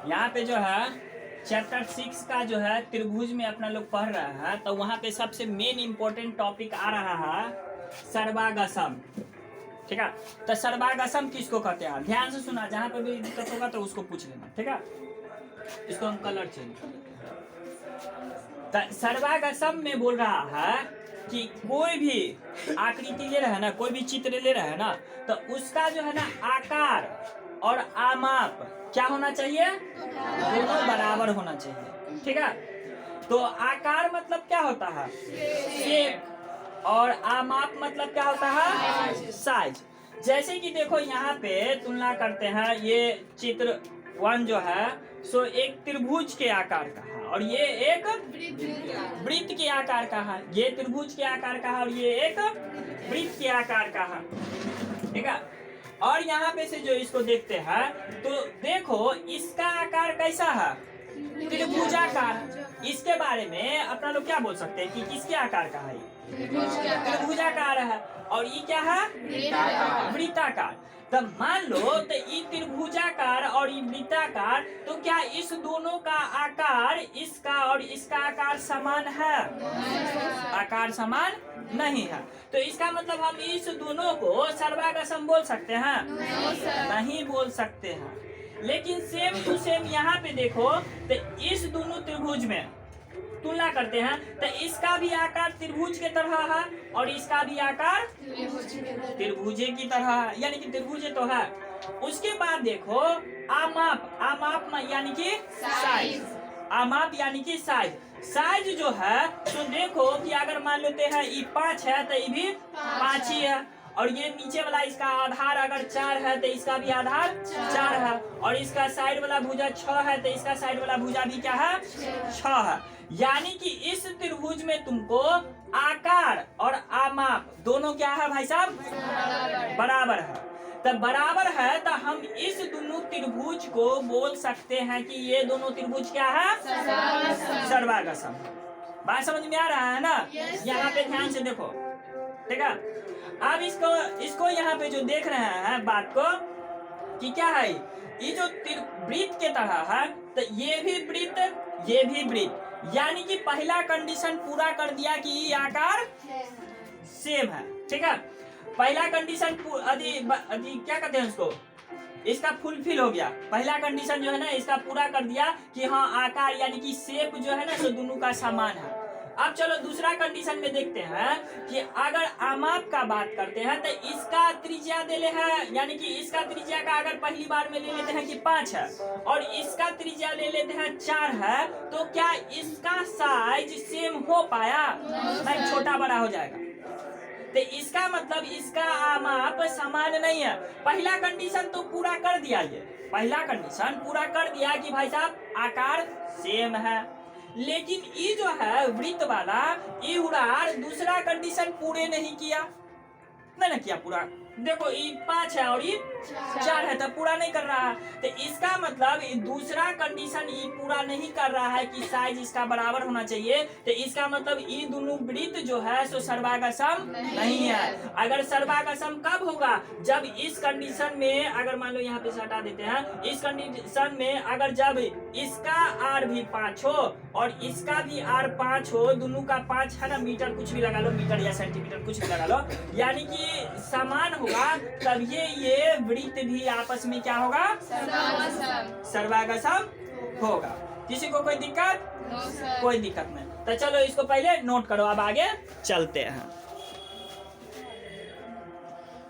यहाँ पे जो है चैप्टर 6 का जो है त्रिभुज में अपना लोग पढ़ रहा है, तो वहाँ पे सबसे मेन इंपॉर्टेंट टॉपिक आ रहा है सर्वागसम। ठीक है, तो सर्वागसम किसको कहते हैं? ध्यान से सुना, जहाँ पे भी दिक्कत होगा तो उसको पूछ लेना। ठीक है, इसको हम कलर चेंज कर देते हैं। तो सर्वागसम में बोल रहा है कि कोई भी आकृति ले रहा है ना, कोई भी चित्र ले रहा है ना, तो उसका जो है ना आकार और आमाप क्या होना चाहिए? दोनों बराबर होना चाहिए। ठीक है, तो आकार मतलब क्या होता है? शेप। और आमाप मतलब क्या होता है? साइज। जैसे कि देखो यहाँ पे तुलना करते हैं, ये चित्र 1 जो है सो एक त्रिभुज के आकार का है और ये एक वृत्त के आकार का है। ये त्रिभुज के आकार का है और ये एक वृत्त के आकार का है। ठीक है, और यहाँ पे से जो इसको देखते हैं तो देखो इसका आकार कैसा है? त्रिभुजाकार। इसके बारे में अपना लोग क्या बोल सकते हैं कि किसके आकार का है? त्रिभुजाकार है। और ये क्या है? वृत्ताकार। तब मान लो तो ये त्रिभुजाकार और ये वृत्ताकार, तो क्या इस दोनों का आकार, इसका और इसका आकार समान है? आकार समान नहीं है। तो इसका मतलब हम इस दोनों को सर्वागसम बोल सकते हैं? नहीं बोल सकते हैं। लेकिन सेम टू सेम यहाँ पे देखो, तो इस दोनों त्रिभुज में तुलना करते हैं तो इसका भी आकार त्रिभुज के तरह है और इसका भी आकार त्रिभुजे की तरह है, यानी कि त्रिभुज तो है। उसके बाद देखो आमाप। आमाप यानी कि साइज। आमाप यानी कि साइज। साइज जो है तो देखो कि अगर मान लेते हैं ये 5 है तो ये भी 5 ही है, और ये नीचे वाला इसका आधार अगर 4 है तो इसका भी आधार 4 है, और इसका साइड वाला भुजा 6 है तो इसका साइड वाला भुजा भी क्या है? 6 है। यानी कि इस त्रिभुज में तुमको आकार और आमाप दोनों क्या है भाई साहब? बराबर है। तब बराबर है तो हम इस दोनों त्रिभुज को बोल सकते हैं कि ये दोनों त्रिभुज क्या है? सर्वागसम। बात समझ में आ रहा है ना? यहाँ पे ध्यान से देखो। ठीक है, अब इसको यहाँ पे जो देख रहे हैं बात को कि क्या है, ये जो वृत्त के तरह है तो ये भी वृत्त, ये भी वृत्त, यानी कि पहला कंडीशन पूरा कर दिया कि ये आकार सेम है। ठीक है, पहला कंडीशन क्या कहते हैं उसको, इसका फुलफिल हो गया। पहला कंडीशन जो है ना इसका पूरा कर दिया कि हाँ आकार यानी कि शेप जो है ना तो दोनों का समान है। अब चलो दूसरा कंडीशन में देखते हैं कि अगर आमाप का बात करते हैं तो इसका त्रिज्या दे ले है, यानी कि इसका त्रिज्या का अगर पहली बार में ले लेते हैं कि 5 है और इसका त्रिज्या ले लेते हैं 4 है, तो क्या इसका साइज सेम हो पाया? नहीं, छोटा बड़ा हो जाएगा। तो इसका मतलब इसका आमाप समान नहीं है। पहला कंडीशन तो पूरा कर दिया, ये पहला कंडीशन पूरा कर दिया कि भाई साहब आकार सेम है, लेकिन ये जो है वृत्त वाला ये उड़ार दूसरा कंडीशन पूरे नहीं किया, नहीं किया पूरा। देखो ये 5 है और ये 4 है तो पूरा नहीं कर रहा है। तो इसका मतलब दूसरा कंडीशन ये पूरा नहीं कर रहा है कि साइज इसका बराबर होना चाहिए। तो इसका मतलब ये दोनों वृत्त जो है सो सर्वागसम नहीं है। अगर सर्वागसम कब होगा? जब इस कंडीशन में, अगर मान लो यहाँ पे हटा देते हैं, इस कंडीशन में अगर जब इसका आर भी 5 हो और इसका भी आर 5 हो, दोनों का 5 है ना, मीटर कुछ भी लगा लो, मीटर या सेंटीमीटर कुछ भी लगा लो, यानी कि समान होगा, तब ये वृत्त भी आपस में क्या होगा? सर्वागसम होगा। किसी को कोई दिक्कत? कोई दिक्कत नहीं। तो चलो इसको पहले नोट करो, अब आगे चलते हैं।